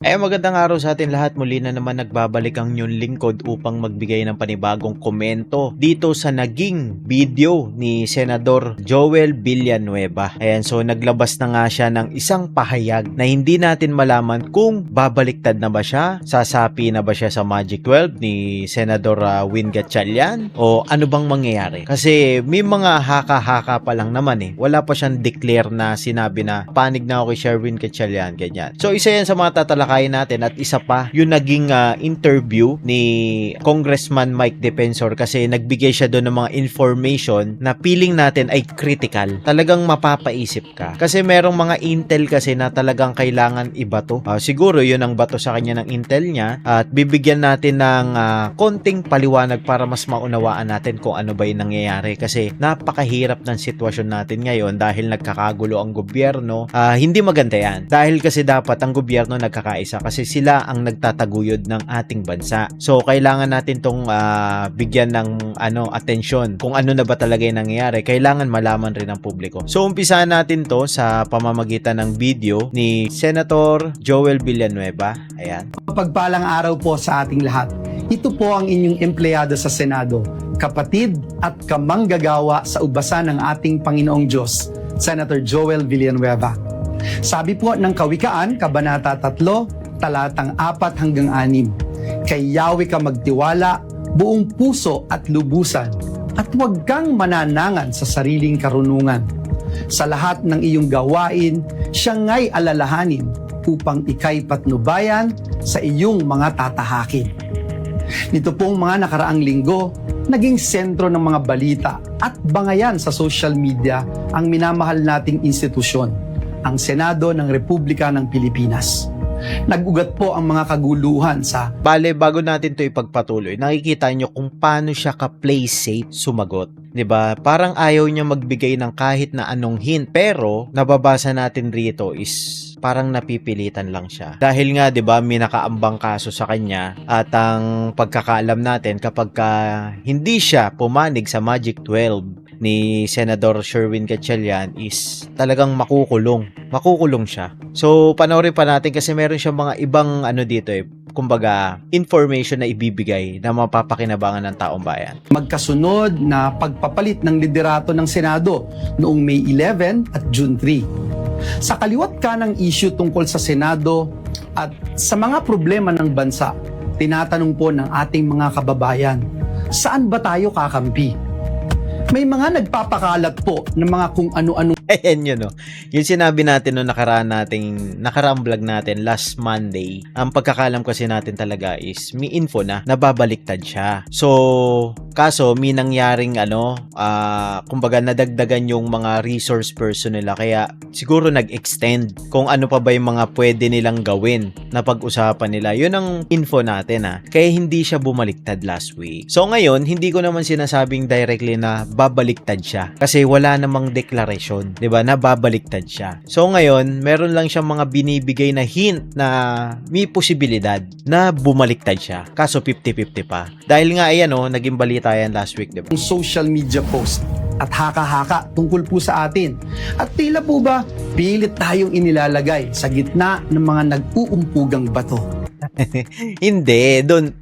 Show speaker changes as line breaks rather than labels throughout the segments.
Magandang araw sa atin lahat. Muli na naman nagbabalik ang inyong lingkod upang magbigay ng panibagong komento dito sa naging video ni Senador Joel Villanueva. So naglabas na nga siya ng isang pahayag na hindi natin malaman kung babaliktad na ba siya, sasapi na ba siya sa Magic 12 ni Senador Win Gatchalian o ano bang mangyayari. Kasi may mga haka-haka pa lang naman wala pa siyang declare na sinabi na panig na ako kay Sherwin Gatchalian, ganyan. So isa yan sa mga tatalakayin natin at isa pa yung naging interview ni Congressman Mike Defensor kasi nagbigay siya doon ng mga information na feeling natin ay critical. Talagang mapapaisip ka. Kasi merong mga intel kasi na talagang kailangan ibato. Siguro yun ang bato sa kanya ng intel niya at bibigyan natin ng konting paliwanag para mas maunawaan natin kung ano ba yung nangyayari kasi napakahirap ng sitwasyon natin ngayon dahil nagkakagulo ang gobyerno. Hindi maganda yan. Dahil kasi dapat ang gobyerno nagkakaisa kasi sila ang nagtataguyod ng ating bansa. So kailangan natin tong bigyan ng atensyon kung ano na ba talaga yung nangyayari. Kailangan malaman rin ng publiko. So umpisahan natin to sa pamamagitan ng video ni Senator Joel Villanueva. Ayan.
Pagpalang araw po sa ating lahat. Ito po ang inyong empleyado sa Senado, kapatid at kamanggagawa sa ubasan ng ating Panginoong Diyos, Senator Joel Villanueva. Sabi po ng Kawikaan, Kabanata 3, talatang 4 hanggang 6, kay Yahweh ka magtiwala, buong puso at lubusan, at huwag kang mananangan sa sariling karunungan. Sa lahat ng iyong gawain, siya nga'y alalahanin upang ika'y patnubayan sa iyong mga tatahakin. Nito pong mga nakaraang linggo, naging sentro ng mga balita at bangayan sa social media ang minamahal nating institusyon, ang Senado ng Republika ng Pilipinas. Nag-ugat po ang mga kaguluhan sa...
Bale, bago natin to ipagpatuloy, nakikita nyo kung paano siya ka-play safe sumagot. 'Di ba? Parang ayaw niya magbigay ng kahit na anong hint, pero nababasa natin rito is parang napipilitan lang siya. Dahil nga 'di ba, may nakaambang kaso sa kanya at ang pagkakaalam natin kapag hindi siya pumanig sa Magic 12 ni Senador Sherwin Gatchalian is talagang makukulong. Makukulong siya. So panoorin pa natin kasi meron siyang mga ibang dito kumbaga information na ibibigay na mapapakinabangan ng taong bayan.
Magkasunod na pagpapalit ng liderato ng Senado noong May 11 at June 3. Sa kaliwat ka ng issue tungkol sa Senado at sa mga problema ng bansa, tinatanong po ng ating mga kababayan, saan ba tayo kakampi? May mga nagpapakalat po ng mga kung ano-ano.
Ayan yun yung sinabi natin no nakaraang vlog natin last Monday. Ang pagkakalam kasi natin talaga is may info na nababaliktad siya. So kaso may nangyaring kumbaga nadagdagan yung mga resource person nila kaya siguro nag-extend kung ano pa ba yung mga pwede nilang gawin na pag-usapan nila. Yun ang info natin kaya hindi siya bumaliktad last week. So ngayon hindi ko naman sinasabing directly na babaliktad siya kasi wala namang deklarasyon, 'di ba, na babaliktad siya. So ngayon, meron lang siyang mga binibigay na hint na may posibilidad na bumaliktad siya. Kaso 50-50 pa. Dahil nga naging balita yan last week, 'di ba?
Social media post at haka-haka tungkol po sa atin. At tila po ba, pilit tayong inilalagay sa gitna ng mga nag-uumpugang bato.
Hindi, doon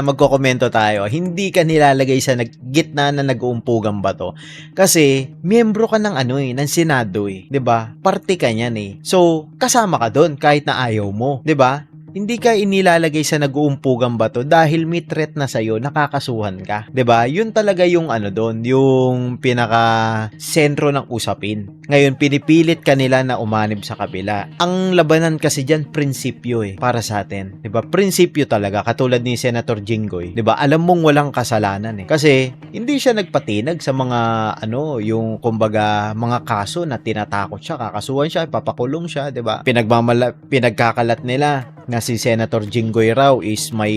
magkokomento tayo. Hindi ka nilalagay sa gitna na nag-uumpugang bato. Kasi miyembro ka ng ng Senado 'di ba? Parte ka niyan So, kasama ka doon kahit na ayaw mo, 'di ba? Hindi ka inilalagay sa nag-uumpugang bato dahil may threat na sa'yo, nakakasuhan ka. 'Di ba? Yun talaga yung doon, yung pinaka sentro ng usapin. Ngayon, pinipilit ka nila na umanib sa kabila. Ang labanan kasi diyan prinsipyo para sa atin. 'Di ba? Prinsipyo talaga, katulad ni Senator Jinggoy. 'Di ba? Alam mong walang kasalanan Kasi hindi siya nagpatinag sa mga yung kumbaga mga kaso na tinatakot siya, kakasuhan siya, papakulong siya, 'di ba? Pinagkakalat nila na si Senator Jinggoy raw is may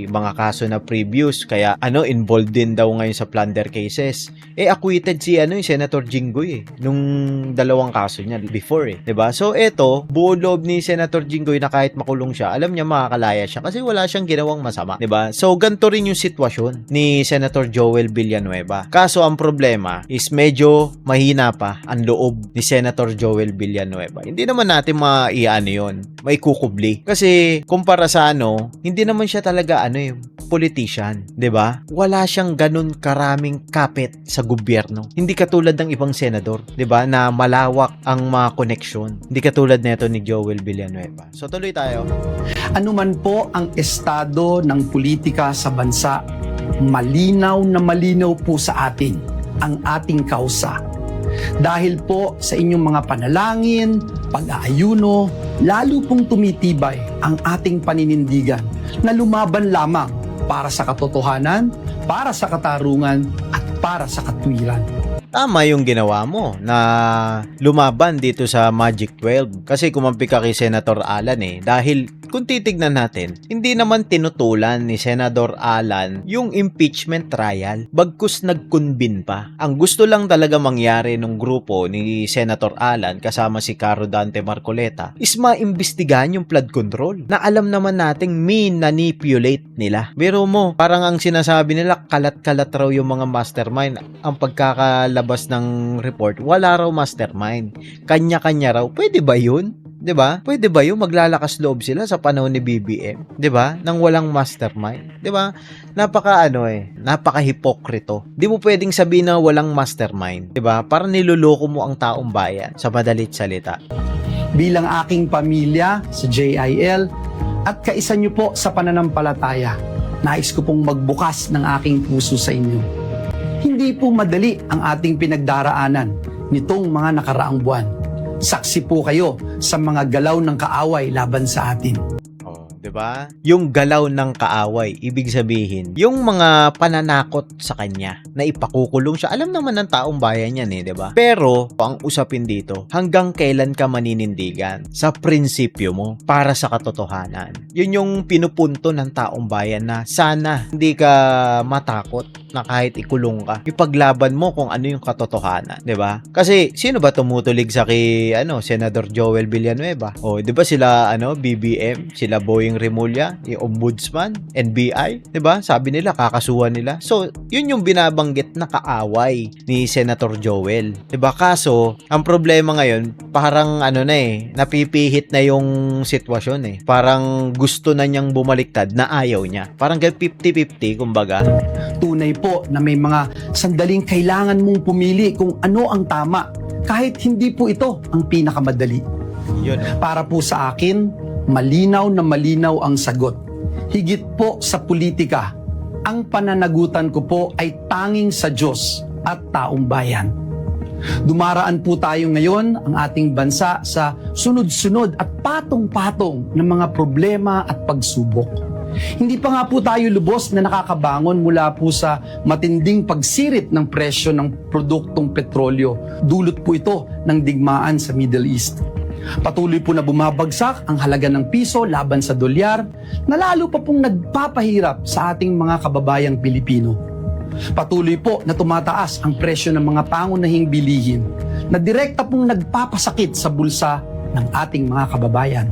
mga kaso na previous kaya involved din daw ngayon sa plunder cases. Acquitted si yung Senator Jinggoy nung dalawang kaso niya before 'di ba? So eto, buo loob ni Senator Jinggoy na kahit makulong siya, alam niya makakalaya siya kasi wala siyang ginawang masama, 'di ba? So ganito rin yung sitwasyon ni Senator Joel Villanueva. Kaso ang problema is medyo mahina pa ang loob ni Senator Joel Villanueva. Hindi naman natin maiano 'yon, may kukubli. Kasi Kasi kumpara sa hindi naman siya talaga politician, 'di ba? Wala siyang ganun karaming kapit sa gobyerno. Hindi katulad ng ibang senador, 'di ba, na malawak ang mga koneksyon. Hindi katulad nito ni Joel Villanueva. So tuloy tayo.
Ano man po ang estado ng politika sa bansa, malinaw na malinaw po sa atin ang ating kausa. Dahil po sa inyong mga panalangin, pag-aayuno, lalo pong tumitibay ang ating paninindigan na lumaban lamang para sa katotohanan, para sa katarungan, at para sa katwiran.
Tama yung ginawa mo na lumaban dito sa Magic 12 kasi kumampi ka kay Senator Alan dahil kung titignan natin, hindi naman tinutulan ni Senador Alan yung impeachment trial bagkus nag-convene pa. Ang gusto lang talaga mangyari nung grupo ni Senator Alan kasama si Caro Dante Marcoleta is maimbestigahan yung flood control na alam naman nating manipulate nila. Pero mo, parang ang sinasabi nila kalat-kalat raw yung mga mastermind. Ang pagkakalabas ng report, wala raw mastermind. Kanya-kanya raw. Pwede ba yun? 'Di ba? Pwede ba yung maglalakas loob sila sa panahon ni BBM, 'di ba? Nang walang mastermind, 'di ba? Napaka-hipokrito. 'Di mo pwedeng sabihin na walang mastermind, 'di ba? Para niloloko mo ang taong bayan sa madalit salita.
Bilang aking pamilya sa JIL at kaisa niyo po sa pananampalataya, nais ko pong magbukas ng aking puso sa inyo. Hindi po madali ang ating pinagdaraanan nitong mga nakaraang buwan. Saksi po kayo sa mga galaw ng kaaway laban sa atin.
Oh, 'di ba? Yung galaw ng kaaway, ibig sabihin, yung mga pananakot sa kanya na ipakukulong siya. Alam naman ng taong bayan yan 'di ba? Pero ang usapin dito, hanggang kailan ka maninindigan sa prinsipyo mo para sa katotohanan. Yun yung pinupunto ng taong bayan na sana hindi ka matakot na kahit ikulong ka, ipaglaban mo kung ano yung katotohanan, 'di ba? Kasi sino ba tumutulig sa kay Senador Joel Villanueva? O 'di ba sila BBM, sila Boying Remulla, yung Ombudsman, NBI, 'di ba? Sabi nila kakasuhan nila. So, yun yung binabanggit na kaaway ni Senator Joel, 'di ba? Kaso, ang problema ngayon, parang napipihit na yung sitwasyon Parang gusto na niyang bumaliktad na ayaw niya. Parang 50-50 kumbaga.
Tunay po na may mga sandaling kailangan mong pumili kung ano ang tama, kahit hindi po ito ang pinakamadali.
Yun.
Para po sa akin, malinaw na malinaw ang sagot. Higit po sa politika, ang pananagutan ko po ay tanging sa Diyos at taong bayan. Dumaraan po tayo ngayon ang ating bansa sa sunod-sunod at patong-patong ng mga problema at pagsubok. Hindi pa nga po tayo lubos na nakakabangon mula po sa matinding pagsirit ng presyo ng produktong petrolyo. Dulot po ito ng digmaan sa Middle East. Patuloy po na bumabagsak ang halaga ng piso laban sa dolyar na lalo pa pong nagpapahirap sa ating mga kababayang Pilipino. Patuloy po na tumataas ang presyo ng mga pangunahing bilihin na direkta pong nagpapasakit sa bulsa ng ating mga kababayan.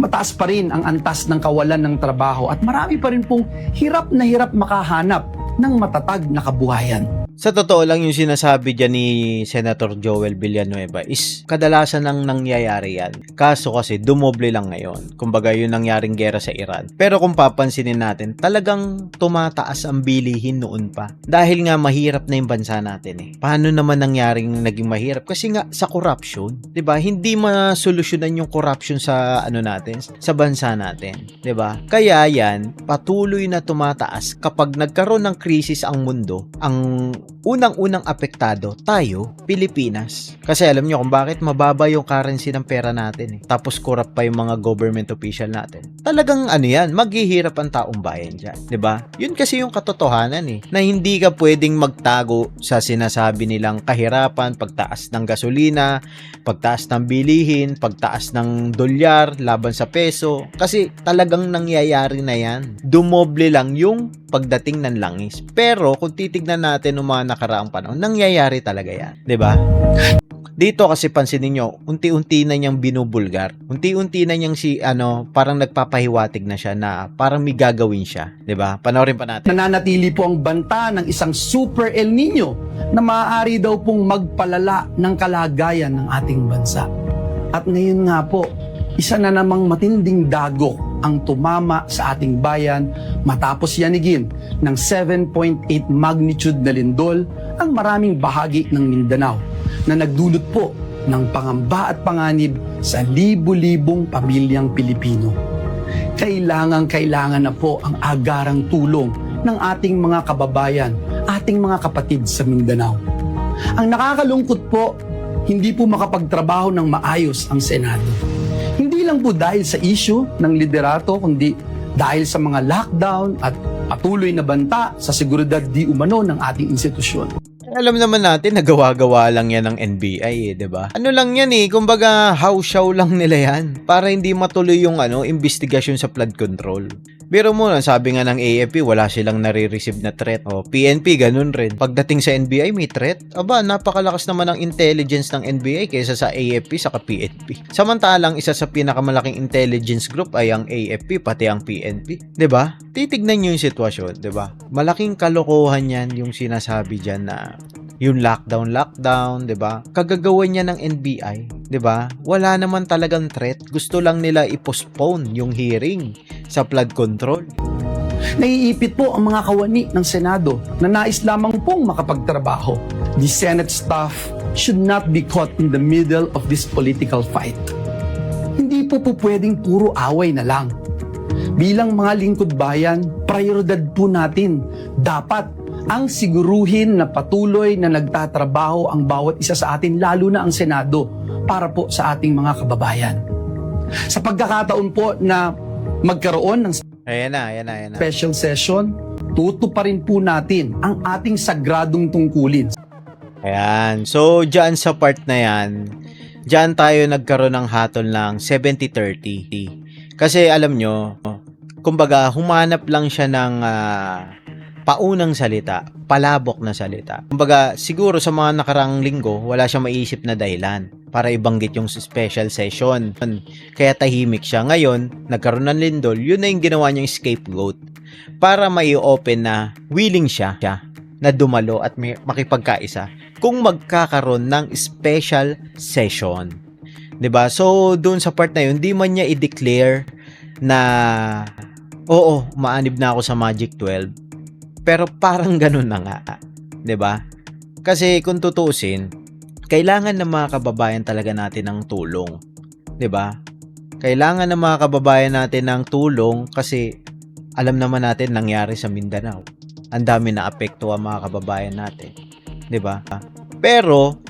Mataas pa rin ang antas ng kawalan ng trabaho at marami pa rin pong hirap na hirap makahanap ng matatag na kabuhayan.
Sa totoo lang yung sinasabi dyan ni Senator Joel Villanueva is kadalasan nang nangyayari yan. Kaso kasi dumoble lang ngayon. Kumbaga yung nangyaring gera sa Iran. Pero kung papansinin natin, talagang tumataas ang bilihin noon pa. Dahil nga mahirap na yung bansa natin Paano naman nangyaring naging mahirap? Kasi nga sa corruption. 'Di ba? Hindi masolusyonan yung corruption sa natin, sa bansa natin. 'Di ba? Kaya yan, patuloy na tumataas kapag nagkaroon ng krisis ang mundo. Ang unang-unang apektado, tayo, Pilipinas. Kasi alam nyo kung bakit mababa yung currency ng pera natin Tapos corrupt pa yung mga government official natin. Talagang maghihirap ang taong bayan dyan. 'Di ba? Yun kasi yung katotohanan na hindi ka pwedeng magtago sa sinasabi nilang kahirapan, pagtaas ng gasolina, pagtaas ng bilihin, pagtaas ng dolyar laban sa peso. Kasi talagang nangyayari na yan. Dumoble lang yung pagdating ng langis. Pero kung titignan natin ng mga nakaraang panahon, nangyayari talaga yan. 'Di ba? Dito kasi pansinin nyo, unti-unti na niyang binubulgar. Unti-unti na niyang parang nagpapahiwatig na siya na parang may gagawin siya. 'Di ba? Panoorin pa natin.
Nananatili po ang banta ng isang Super El Nino na maaari daw pong magpalala ng kalagayan ng ating bansa. At ngayon nga po, isa na namang matinding dagok ang tumama sa ating bayan matapos yanigin ng 7.8 magnitude na lindol ang maraming bahagi ng Mindanao na nagdulot po ng pangamba at panganib sa libu-libong pamilyang Pilipino. Kailangan na po ang agarang tulong ng ating mga kababayan, ating mga kapatid sa Mindanao. Ang nakakalungkot po, hindi po makapagtrabaho ng maayos ang Senado. Hindi lang po dahil sa issue ng liderato, kundi dahil sa mga lockdown at patuloy na banta sa seguridad di umano ng ating institusyon.
Alam naman natin, nagawa-gawa lang yan ng NBI, di ba? Ano lang yan kumbaga house show lang nila yan para hindi matuloy yung investigasyon sa flood control. Biro mo na, sabi nga ng AFP, wala silang nare-receive na threat. PNP, ganun rin. Pagdating sa NBI, may threat. Aba, napakalakas naman ang intelligence ng NBI kaysa sa AFP saka PNP. Samantalang, isa sa pinakamalaking intelligence group ay ang AFP, pati ang PNP. 'Di ba? Titignan nyo yung sitwasyon, 'di ba? Malaking kalokohan yan yung sinasabi dyan na yung lockdown, 'di ba? Kagagawan niya ng NBI, 'di ba? Wala naman talagang threat. Gusto lang nila i-postpone yung hearing sa flood control.
Naiipit po ang mga kawani ng Senado na nais lamang pong makapagtrabaho. The Senate staff should not be caught in the middle of this political fight. Hindi po pwedeng puro away na lang. Bilang mga lingkod bayan, prioridad po natin. Dapat ang siguruhin na patuloy na nagtatrabaho ang bawat isa sa atin, lalo na ang Senado, para po sa ating mga kababayan. Sa pagkakataon po na magkaroon ng
Ayan na.
special session, tutuparin po natin ang ating sagradong tungkulin.
Ayan. So, dyan sa part na yan, dyan tayo nagkaroon ng hatol ng 70-30. Kasi alam nyo, kumbaga, humanap lang siya ng paunang salita, palabok na salita. Kumbaga, siguro sa mga nakarang linggo, wala siyang maiisip na dahilan para ibanggit yung special session. Kaya tahimik siya. Ngayon, nagkaroon ng lindol, yun na yung ginawa niyang scapegoat para mai-open na willing siya na dumalo at makipagkaisa kung magkakaroon ng special session. 'Di ba? So, doon sa part na yun, di man niya i-declare na oo, maanib na ako sa Magic 12. Pero parang ganun na nga. 'Di ba? Kasi kung tutuusin, kailangan ng mga kababayan talaga natin ng tulong. 'Di ba? Kailangan ng mga kababayan natin ng tulong kasi alam naman natin nangyari sa Mindanao. Ang dami na apekto ang mga kababayan natin. 'Di ba? Pero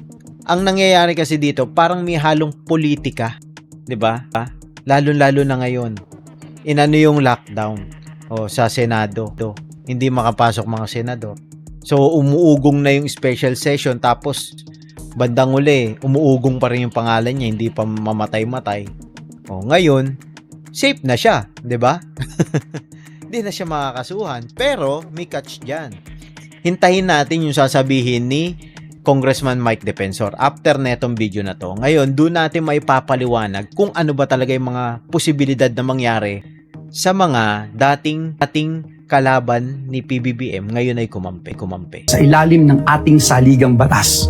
ang nangyayari kasi dito, parang may halong politika, 'di ba? Lalo-lalo na ngayon. Inano yung lockdown sa Senado. Hindi makapasok mga senador. So umuugong na yung special session, tapos bandang uli, umuugong pa rin yung pangalan niya, hindi pa mamatay-matay. Ngayon, safe na siya, 'di ba? Hindi na siya makakasuhan, pero may catch diyan. Hintahin natin yung sasabihin ni Congressman Mike Defensor after netong video na to. Ngayon, doon natin maipapaliwanag kung ano ba talaga yung mga posibilidad na mangyari sa mga dating kalaban ni PBBM, ngayon ay kumampi.
Sa ilalim ng ating saligang batas.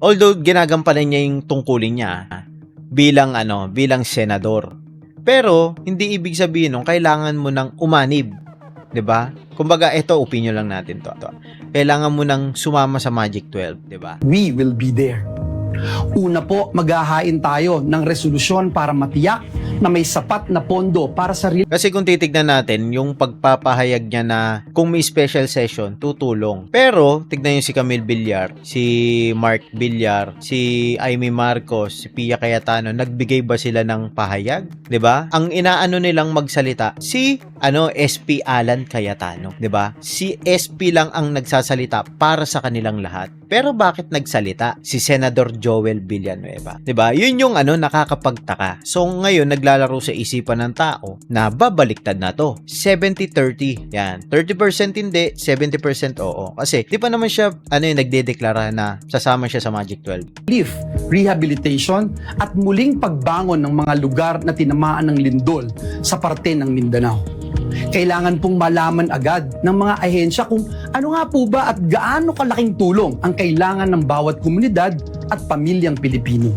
Although ginagampanan niya yung tungkulin niya bilang senador. Pero hindi ibig sabihin nung kailangan mo nang umanib, 'di ba? Kumbaga, ito opinion lang natin to. Kailangan mo nang sumama sa Magic 12, 'di ba?
We will be there. Una po, maghahain tayo ng resolusyon para matiyak na may sapat na pondo para sa
Kasi kung titignan natin, yung pagpapahayag niya na kung may special session, tutulong. Pero, tignan yung si Camille Villar, si Mark Villar, si Amy Marcos, si Pia Cayetano, nagbigay ba sila ng pahayag? 'Di ba? Ang inaano nilang magsalita, si SP Alan Cayetano, 'di ba? Si SP lang ang nagsasalita para sa kanilang lahat. Pero bakit nagsalita si Senador Joel Villanueva? 'Di ba? Yun yung nakakapagtaka. So ngayon naglalaro sa isipan ng tao na babaliktad na to. 70-30. Yan. 30% hindi, 70% oo. Kasi di pa naman siya nagdedeklara na sasama siya sa Magic 12.
relief, rehabilitation at muling pagbangon ng mga lugar na tinamaan ng lindol sa parte ng Mindanao. Kailangan pong malaman agad ng mga ahensya kung ano nga po ba at gaano kalaking tulong ang kailangan ng bawat komunidad at pamilyang Pilipino.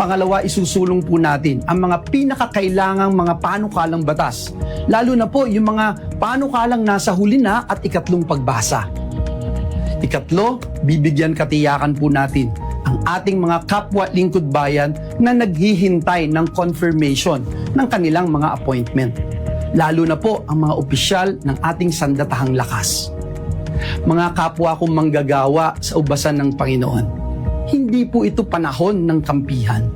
Pangalawa, isusulong po natin ang mga pinakakailangang mga panukalang batas, lalo na po yung mga panukalang nasa huli na at ikatlong pagbasa. Ikatlo, bibigyan katiyakan po natin ang ating mga kapwa lingkod bayan na naghihintay ng confirmation ng kanilang mga appointment, lalo na po ang mga opisyal ng ating sandatahang lakas. Mga kapwa kong manggagawa sa ubasan ng Panginoon, hindi po ito panahon ng kampihan.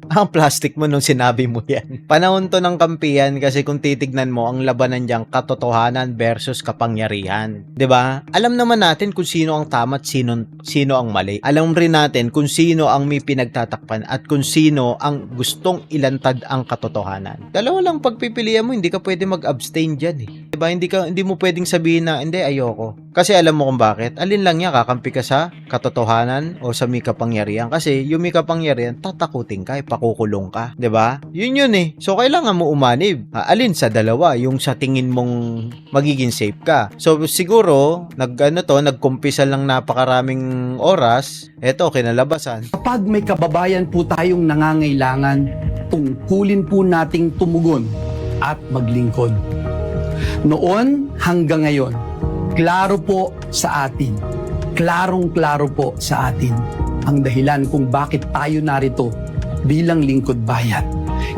Ang plastic mo nung sinabi mo yan. Panahon to ng kampihan kasi kung titignan mo ang labanan diyang katotohanan versus kapangyarihan. 'Di ba? Alam naman natin kung sino ang tama at sino ang mali. Alam rin natin kung sino ang may pinagtatakpan at kung sino ang gustong ilantad ang katotohanan. Dalawa lang pagpipilian mo, hindi ka pwede mag-abstain diyan eh. 'Di ba? Hindi mo pwedeng sabihin na hindi, ayoko. Kasi alam mo kung bakit. Alin lang niya, kakampi ka sa katotohanan o sa may kapangyarihan. Kasi yung may kapangyarihan, tatakutin ka, pakukulong ka. 'Di ba? Yun eh. So, kailangan mo umanib. Alin sa dalawa? Yung sa tingin mong magiging safe ka. So, siguro, nagkumpisal lang napakaraming oras. Eto, kinalabasan.
Kapag may kababayan po tayong nangangailangan, tungkulin po nating tumugon at maglingkod. Noon hanggang ngayon, klaro po sa atin, klarong-klaro po sa atin ang dahilan kung bakit tayo narito bilang lingkod bayan.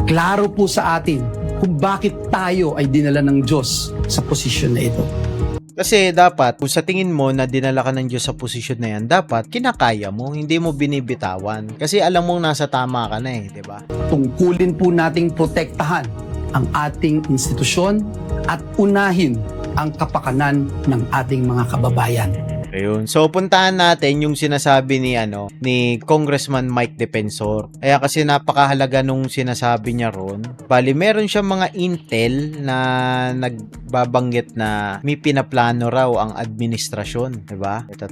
Klaro po sa atin kung bakit tayo ay dinala ng Diyos sa posisyon na ito.
Kasi dapat, kung sa tingin mo na dinala ka ng Diyos sa posisyon na yan, dapat kinakaya mo, hindi mo binibitawan. Kasi alam mong nasa tama ka na eh, di ba?
Tungkulin po nating protektahan ang ating institusyon at unahin ang kapakanan ng ating mga kababayan.
Ayun. So, puntahan natin yung sinasabi ni Congressman Mike Defensor. Kaya kasi napakahalaga nung sinasabi niya ron. Bali, meron siyang mga intel na nagbabanggit na may pinaplano raw ang administrasyon. Diba? Ito.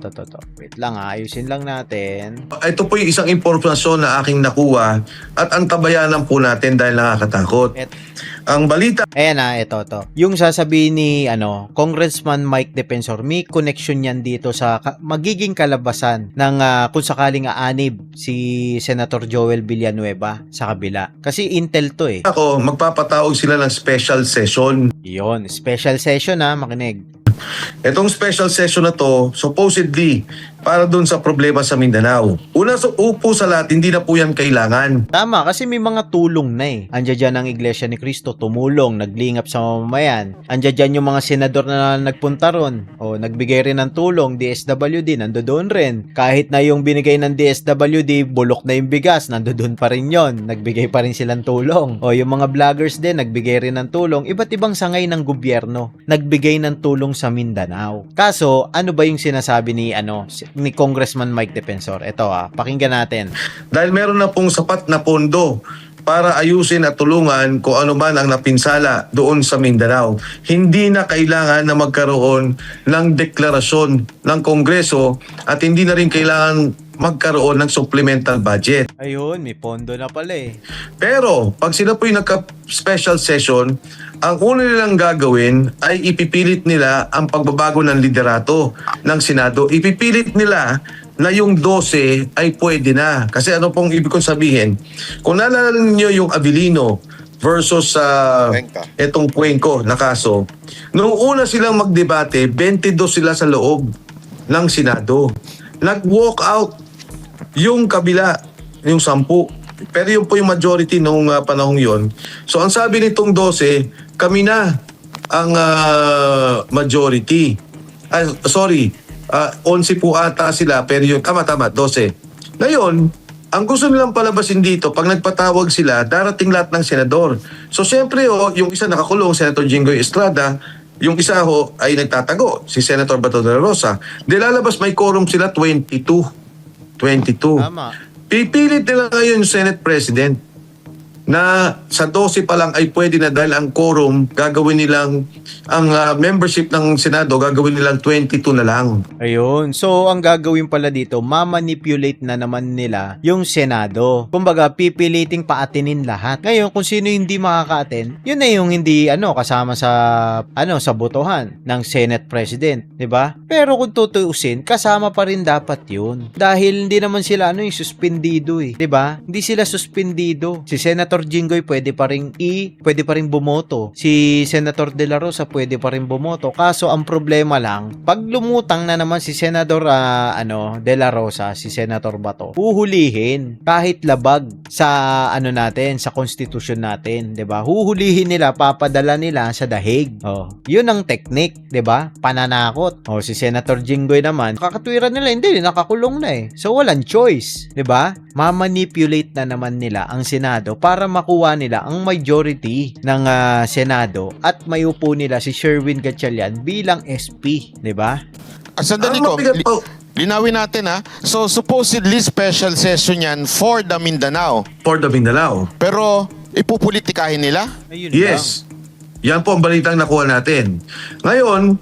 Wait lang ayusin lang natin.
Ito po yung isang impormasyon na aking nakuha at antabayanan po natin dahil nakakatakot. Ang balita...
Ayan ito. Yung sasabihin ni Congressman Mike Defensor, may connection yan dito sa magiging kalabasan ng kung sakaling aanib si Senator Joel Villanueva sa kabila. Kasi intel to eh.
Ako, magpapatawag sila ng special session.
Yun, special session makinig.
Itong special session na to, supposedly, para dun sa problema sa Mindanao. Una, upo sa lahat, hindi na po yan kailangan.
Tama, kasi may mga tulong na eh. Andiyan dyan ang Iglesia ni Cristo, tumulong, naglingap sa mamamayan. Andiyan dyan yung mga senador na nagpunta ron. O, nagbigay rin ng tulong, DSWD, nandoon rin. Kahit na yung binigay ng DSWD, bulok na yung bigas, nandoon pa rin yon. Nagbigay pa rin silang tulong. O, yung mga vloggers din, nagbigay rin ng tulong. Iba't ibang sangay ng gobyerno, nagbigay ng tulong sa Mindanao. Kaso, ano ba yung sinasabi ni Congressman Mike Defensor? Ito pakinggan natin.
Dahil meron na pong sapat na pondo para ayusin at tulungan kung ano man ang napinsala doon sa Mindanao. Hindi na kailangan na magkaroon ng deklarasyon ng Kongreso at hindi na rin kailangan magkaroon ng supplemental budget.
Ayun, may pondo na pala eh.
Pero, pag sila po yung nagka-special session, ang una nilang gagawin ay ipipilit nila ang pagbabago ng liderato ng Senado. Ipipilit nila na yung 12 ay pwede na. Kasi ano pong ibig kong sabihin? Kung naalala niyo yung Abilino versus etong Cuenco na kaso, nung una silang magdebate, 22 sila sa loob ng Senado. Nag-walk out yung kabila, yung 10. Pero yun po yung majority nung panahong yon. So ang sabi nitong 12, kami na ang majority. 11 po ata sila, pero yun, tama, 12. Ngayon, ang gusto nilang palabasin dito, pag nagpatawag sila, darating lahat ng senador. So siyempre yung isa nakakulong, Senator Jinggoy Estrada, yung isa ay nagtatago, si Senator Bato de la Rosa. Lalabas may quorum sila 22.
Tama.
Pipilit nila ngayon yung Senate President na sa 12 pa lang ay pwede na dahil ang quorum gagawin nilang ang membership ng Senado gagawin nilang 22 na lang.
Ayun. So, ang gagawin pala dito, mamanipulate na naman nila yung Senado. Kumbaga, pipiliting paatinin lahat. Ngayon, kung sino hindi makaka-attend, yun na yung hindi kasama sa botohan ng Senate President, 'di ba? Pero kung tutuusin, kasama pa rin dapat yun. Dahil hindi naman sila yung suspendido 'di ba? Hindi sila suspendido. Si Senator Jinggoy pwede pa ring bumoto. Si Senator De La Rosa pwede pa rin bumoto. Kaso ang problema lang, pag lumutang na naman si Senator De La Rosa, si Senator Bato, huhulihin kahit labag sa natin, sa konstitusyon natin, 'di ba? Huhulihin nila, papadala nila sa dahig. Oh, 'yun ang technique, 'di ba? Pananakot. Oh, si Senator Jinggoy naman, kakatwiran nila, hindi nakakulong na So walang choice, 'di ba? Mamanipulate na naman nila ang Senado para makuha nila ang majority ng Senado at maiupo nila si Sherwin Gatchalian bilang SP, 'di ba?
Sandali
Ang
ko,
mabigat po,
linawin natin So supposedly special session yan for the Mindanao.
for the Mindanao.
Pero ipupolitikahin nila?
Ayun
Yes. Yan po ang balitang nakuha natin. Ngayon,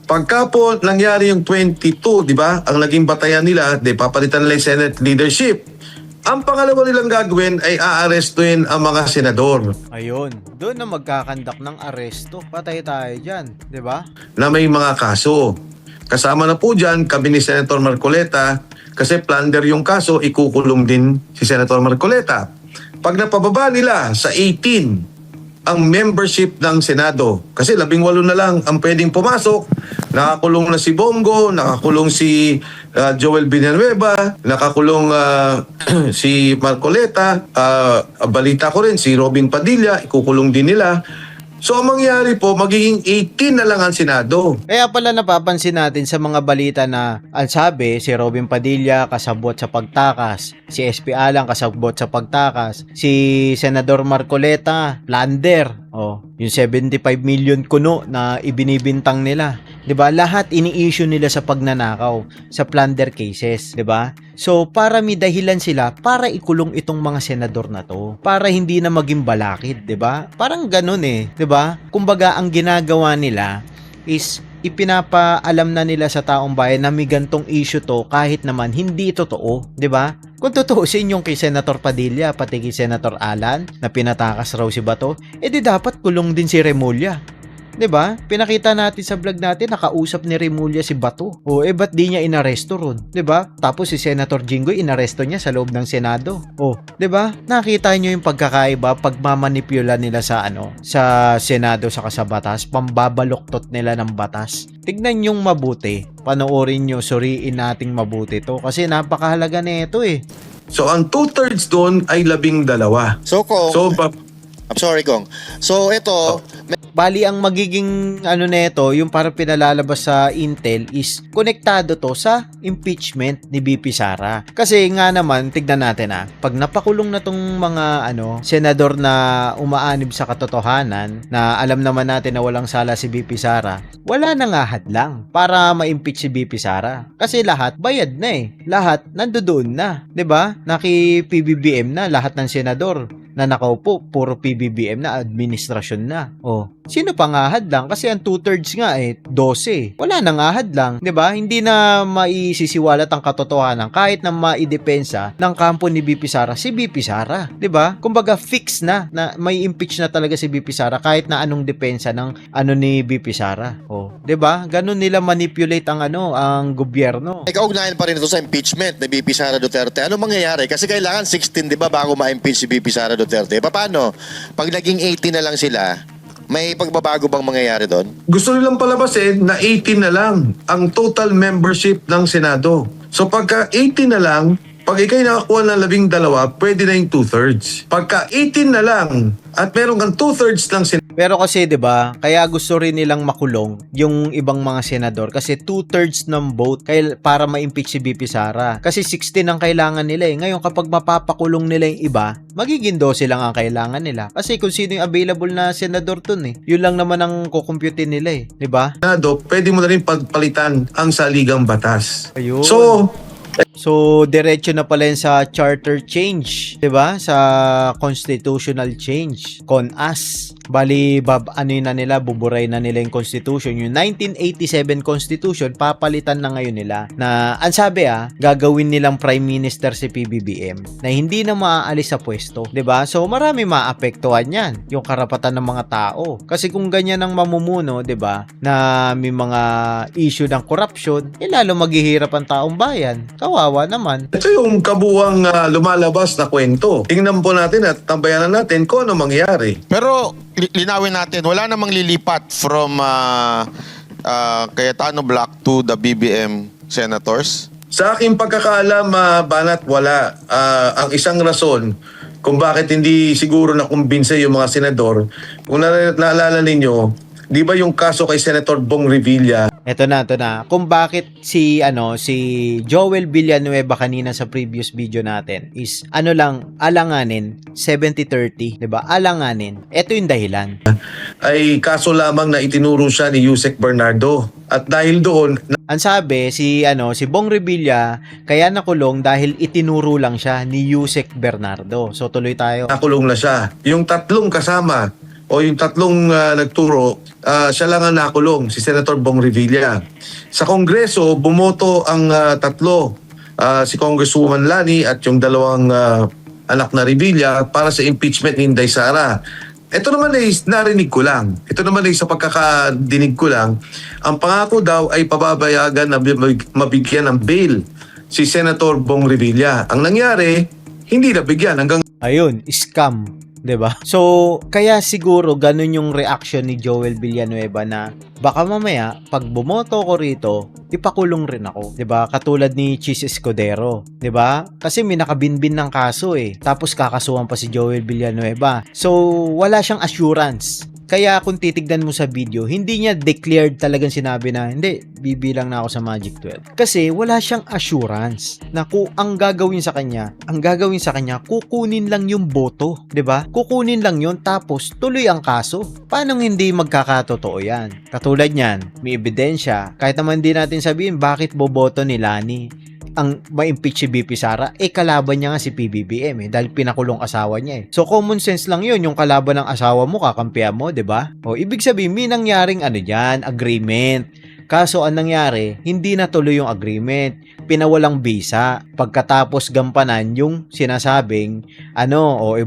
pagka po nangyari yung 22, di ba? Ang naging batayan nila, papalitan nila yung Senate leadership. Ang pangalawa nilang gagawin ay aarestuin ang mga senador
Ayun. Doon na magkakandak ng aresto. Patay tayo dyan, 'di ba?
na may mga kaso. Kasama na po dyan kami ni Senator Marcoleta kasi plunder yung kaso, ikukulong din si Senator Marcoleta. Pag napababa nila sa 18 ang membership ng Senado, kasi 18 na lang ang pwedeng pumasok, nakakulong na si Bongo, nakakulong si Joel Villanueva, nakakulong si Marcoleta, balita ko rin si Robin Padilla, ikukulong din nila. So ang mangyari po, magiging 18 na lang ang Senado.
Kaya pala napapansin natin sa mga balita na ang sabi, si Robin Padilla kasabot sa pagtakas, si SP Alang kasabot sa pagtakas, si Senador Marcoleta, plunder, yung 75 million kuno na ibinibintang nila. 'Di ba? Lahat ini-issue nila sa pagnanakaw, sa plunder cases, 'di ba? So, para may dahilan sila para ikulong itong mga senador na to, para hindi na maging balakid, 'di ba? Parang ganun 'di ba? Kumbaga ang ginagawa nila is ipinapaalam na nila sa taong bayan na may gantong issue to kahit naman hindi totoo, 'di ba? Kung tutuusin yung kay Senator Padilla pati kay Senator Alan na pinatakas raw si Bato, di dapat kulong din si Remulla. 'Di ba? Pinakita natin sa vlog natin nakausap ni Remulla si Bato. Ba't di niya inaresto ron? 'Di ba? Tapos si Senator Jinggoy inaresto niya sa loob ng Senado. 'Di ba? Nakita niyo yung pagkakaiba pagmamanipula nila sa sa Senado sa batas, pambabaluktot nila ng batas. Tignan niyong mabuti. Panoorin niyo, suriin nating mabuti to kasi napakahalaga nito
So ang 2/3 doon ay 12.
So kung, I'm sorry Kong. So ito,
Bali, ang magiging neto, yung parang pinalalabas sa Intel is konektado to sa impeachment ni BP Sara. Kasi nga naman, tignan natin pag napakulong na tong mga senador na umaanib sa katotohanan, na alam naman natin na walang sala si BP Sara, wala nang hadlang para ma-impeach si BP Sara. Kasi lahat bayad na Lahat nandoon na, 'di ba? Naki-PBBM na lahat ng senador na nakaupo, puro PBBM na, administrasyon na. Sino pa nga hadlang? Kasi ang 2/3 nga 12. Wala nang hadlang, 'di ba? Hindi na maisisiwalat ang katotohanan kahit na maidepensa ng kampo ni BP Sara si BP Sara, 'di ba? Kumbaga fix na may impeach na talaga si BP Sara kahit na anong depensa ng ni BP Sara. 'Di ba? Ganun nila manipulate ang ang gobyerno.
ikaugnayan pa rin ito sa impeachment ni BP Sara Duterte. Ano mangyayari? Kasi kailangan 16, di ba, bago ma-impeach si BP Sara Duterte. Paano? Pag naging 18 na lang sila, may pagbabago bang mangyayari doon?
Gusto nilang palabasin na 18 na lang ang total membership ng Senado. So pagka 18 na lang, pag ikay nakakuha ng 12, pwede na yung 2/3. Pagka 18 na lang at meron kang 2/3 ng Senado,
Pero kasi 'di ba, kaya gusto rin nilang makulong yung ibang mga senador kasi 2/3 ng vote para ma-impeach si BP Sara. Kasi 16 ang kailangan nila Ngayon kapag mapapakulong nila yung iba, magiging 12 lang ang kailangan nila. Kasi kung sino yung available na senador dun yun lang naman ang kukumputin nila 'di ba?
pwede mo na rin pagpalitan ang saligang batas.
Ayun.
So,
So, diretso na pala yun sa charter change, 'di ba? Sa constitutional change, CONAS. Bali, ano yun na nila, buburay na nila yung constitution. Yung 1987 constitution, papalitan na ngayon nila. Na, ang sabi gagawin nilang prime minister si PBBM na hindi na maaalis sa pwesto, 'di ba? So, marami maapektuhan yan, yung karapatan ng mga tao. Kasi kung ganyan ang mamumuno, 'di ba, na may mga issue ng corruption, lalo maghihirap ang taong bayan. Kawawa naman.
Ito yung kabuwang lumalabas na kwento. Tingnan po natin at tambayanan natin kung ano mangyayari.
Pero linawin natin, wala namang lilipat from Cayetano Black to the BBM senators?
Sa aking pagkakaalam, Banat, wala. Ang isang rason kung bakit hindi siguro nakumbinse yung mga senador, kung naalala ninyo, di ba yung kaso kay Senator Bong Revilla?
Ito na. Kung bakit si Joel Villanueva kanina sa previous video natin is alanganin 70-30, 'di ba? Alanganin. Ito yung dahilan.
Ay kaso lamang na itinuro siya ni Yusek Bernardo. At dahil doon,
Ang sabi si Bong Revilla kaya nakulong dahil itinuro lang siya ni Yusek Bernardo. So tuloy tayo.
nakulong na siya. Yung tatlong kasama o yung tatlong nagturo, siya lang ang nakulong, si Senator Bong Revilla. Sa Kongreso, bumoto ang tatlo, si Congresswoman Lani at yung dalawang anak na Revilla para sa impeachment ni Inday Sara. Ito naman ay narinig ko lang. Ito naman ay sa pagkakadinig ko lang. Ang pangako daw ay pababayagan na mabigyan ng bail si Senator Bong Revilla. Ang nangyari, hindi nabigyan hanggang
Ayun, scam, 'di ba? So, kaya siguro ganun yung reaction ni Joel Villanueva na baka mamaya pag bumoto ko rito, ipakulong rin ako, 'di ba? Katulad ni Chis Escudero, 'di ba? Kasi may nakabinbin ng kaso Tapos kakasuhan pa si Joel Villanueva. So, wala siyang assurance. Kaya kung titignan mo sa video, hindi niya declared talagang sinabi na, hindi, bibilang na ako sa Magic 12. Kasi wala siyang assurance na kung ang gagawin sa kanya, kukunin lang yung boto, 'di ba? Kukunin lang yun tapos tuloy ang kaso. Paano hindi magkakatotoo yan? Katulad niyan, may ebidensya. Kahit naman di natin sabihin bakit boboto ni Lani ang ma-impeach si BP Sara, kalaban niya nga si PBBM dahil pinakulong asawa niya So common sense lang yun, yung kalaban ng asawa mo, kakampihan mo, 'di ba? O ibig sabihin, may nangyaring agreement. Kaso ang nangyari, hindi natuloy yung agreement. Pinawalang bisa. Pagkatapos gampanan yung sinasabing,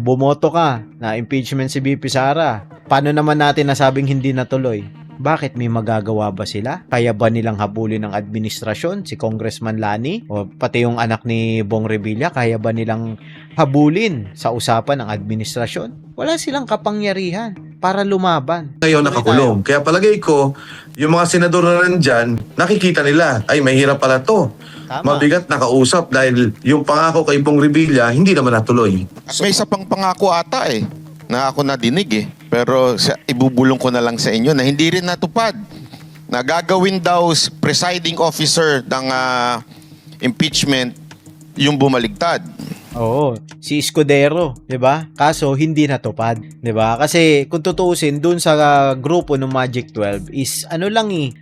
bumoto ka na impeachment si BP Sara. Paano naman natin nasabing hindi natuloy? Bakit may magagawa ba sila? Kaya ba nilang habulin ng administrasyon, si Congressman Lani? O pati yung anak ni Bong Revilla, kaya ba nilang habulin sa usapan ng administrasyon? Wala silang kapangyarihan para lumaban.
ngayon nakakulong. Kaya palagay ko, yung mga senador na nandyan, nakikita nila, ay mahirap pala to.
Tama.
Mabigat nakausap dahil yung pangako kay Bong Revilla, hindi naman natuloy.
May isa pang pangako ata na ako nadinig Pero ibubulong ko na lang sa inyo na hindi rin natupad. Na gagawin daw presiding officer ng impeachment yung bumaligtad.
Oo, si Escudero, 'di ba? Kaso hindi natupad, 'di ba? Kasi kung tutuusin dun sa grupo ng Magic 12 is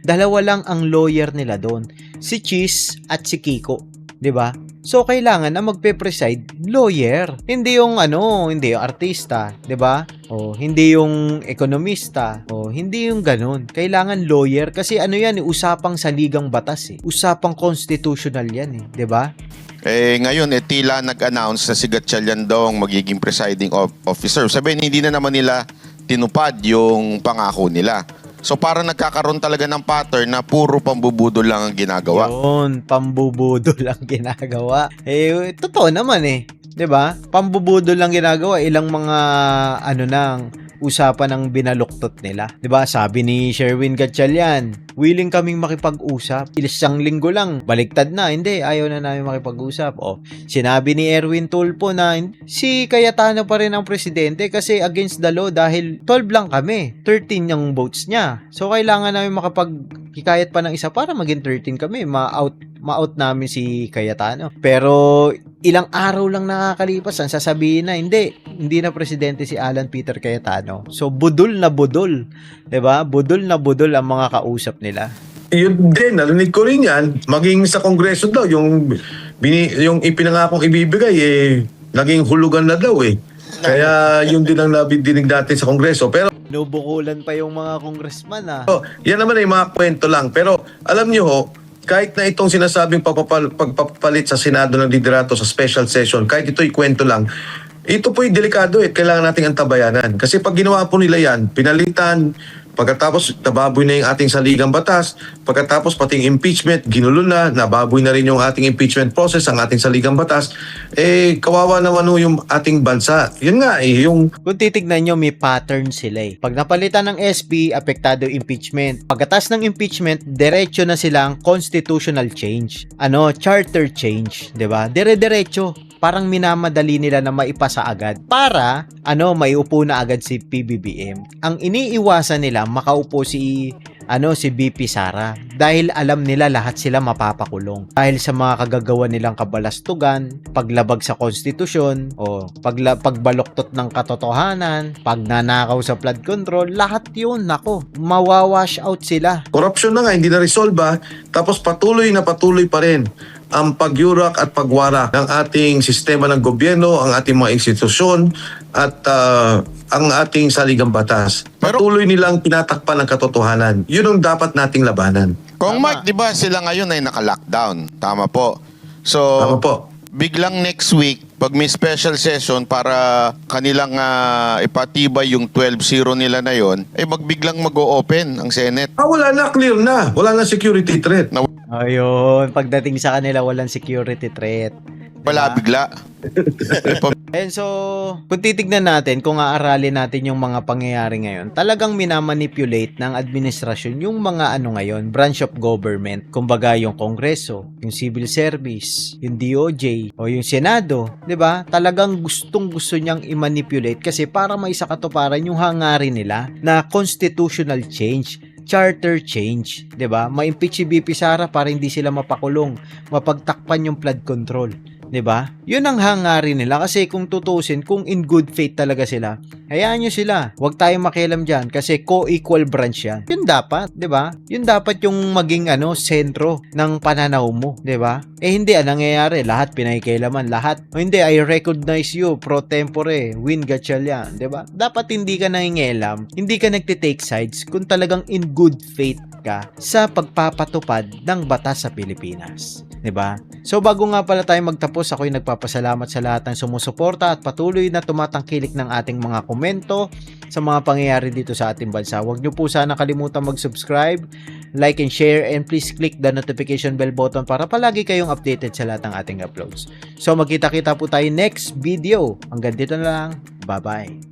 dalawa lang ang lawyer nila doon. Si Chis at si Kiko, 'di ba? So kailangan na magpe-preside lawyer, hindi yung hindi yung artista, 'di ba? O hindi yung ekonomista, o hindi yung ganun. Kailangan lawyer kasi yan, usapang saligang batas Usapang constitutional yan 'di ba?
Ngayon, tila nag-announce na si Gatchalian daw ang magiging presiding officer. Sabihin, hindi na naman nila tinupad yung pangako nila. So, parang nagkakaroon talaga ng pattern na puro pambubudol lang ang ginagawa.
Yun, pambubudol lang ginagawa. Totoo naman 'di ba? Pambubudol lang ginagawa. Ilang mga usapan ang binaluktot nila. 'Di ba? Sabi ni Sherwin Gatchalian, willing kaming makipag-usap. Isang linggo lang, baliktad na. Hindi, ayaw na namin makipag-usap. Sinabi ni Erwin Tulfo na si Cayetano pa rin ang presidente kasi against the law dahil 12 lang kami. 13 yung votes niya. So, kailangan namin makapag-hikayat pa ng isa para maging 13 kami. Ma-out namin si Cayetano. Pero ilang araw lang nakakalipas, ang sasabihin na hindi na presidente si Alan Peter Cayetano. So budol na budol, 'di ba? Budol na budol ang mga kausap nila.
Yun din, narinig ko rin yan, maging sa Kongreso daw, yung yung ipinangakong ibibigay, naging hulugan na daw eh. Kaya yun din ang nabidinig natin sa Kongreso. Pero
Nubukulan pa yung mga congressman ah.
yan naman ay mga kwento lang. Pero alam nyo ho, kahit na itong sinasabing pagpapalit sa Senado ng liderato sa special session, kahit ito'y kwento lang, ito po'y delikado eh. Kailangan nating antabayanan. Kasi pag ginawa po nila yan, pinalitan, pagkatapos nababoy na yung ating saligang batas, pagkatapos pating impeachment, ginulo na, nababoy na rin yung ating impeachment process, ang ating saligang batas, kawawa naman ho yung ating bansa. Yun nga yung
Kung titignan nyo, may pattern sila eh. Pag napalitan ng SP, apektado yung impeachment. Pagkatas ng impeachment, diretso na silang constitutional change. Charter change, 'di ba? Dire-diretso. Parang minamadali nila na maipasa agad para maiupo na agad si PBBM. Ang iniiwasan nila makaupo si BP Sara dahil alam nila lahat sila mapapakulong dahil sa mga kagagawa nilang kabalastugan, paglabag sa konstitusyon o pagbaluktot ng katotohanan, pagnanakaw sa flood control, lahat yun mawawash out sila.
corruption na nga, hindi na resolve tapos patuloy pa rin ang pagyurak at pagwara ng ating sistema ng gobyerno, ang ating mga institusyon at ang ating saligang batas. Patuloy nilang pinatakpan ng katotohanan. Yun ang dapat nating labanan.
Kung Mike, di ba sila ngayon ay naka-lockdown? Tama po. So,
Tama po.
biglang next week, pag may special session para kanilang ipatibay yung 12-0 nila na yon, magbiglang mag-o-open ang Senate.
Wala na, clear na. Wala na security threat.
Ayun, pagdating sa kanila walang security threat.
Wala bigla.
And so, kung titignan natin, kung aaralin natin yung mga pangyayari ngayon, talagang minamanipulate ng administrasyon yung mga ngayon, branch of government. Kumbaga yung Kongreso, yung Civil Service, yung DOJ, o yung Senado, 'di ba? Talagang gustong-gusto niyang i-manipulate kasi para maisakatuparan yung hangarin nila na constitutional change, charter change, 'di ba? Ma-impeach si BP Sara para hindi sila mapakulong, mapagtakpan yung flood control. 'Di ba? 'Yun ang hangarin nila kasi kung tutusin, kung in good faith talaga sila, hayaan nyo sila. Huwag tayong makialam diyan kasi co-equal branch 'yan. 'Yun dapat, 'di ba? 'Yun dapat yung maging sentro ng pananaw mo, 'di ba? Hindi nangyayari, lahat pinakikialaman, lahat. O hindi, I recognize you pro tempore, win Gatchalian, 'di ba? Dapat hindi ka nangingialam, hindi ka nagte-take sides kung talagang in good faith ka sa pagpapatupad ng batas sa Pilipinas. 'Di ba? So bago nga pala tayo magtapos, ako'y nagpapasalamat sa lahat ng sumusuporta at patuloy na tumatangkilik ng ating mga komento sa mga pangyayari dito sa ating bansa. Huwag niyo po sana kalimutan mag-subscribe, like and share, and please click the notification bell button para palagi kayong updated sa lahat ng ating uploads. So magkita-kita po tayo next video. Hanggang dito na lang. Bye-bye.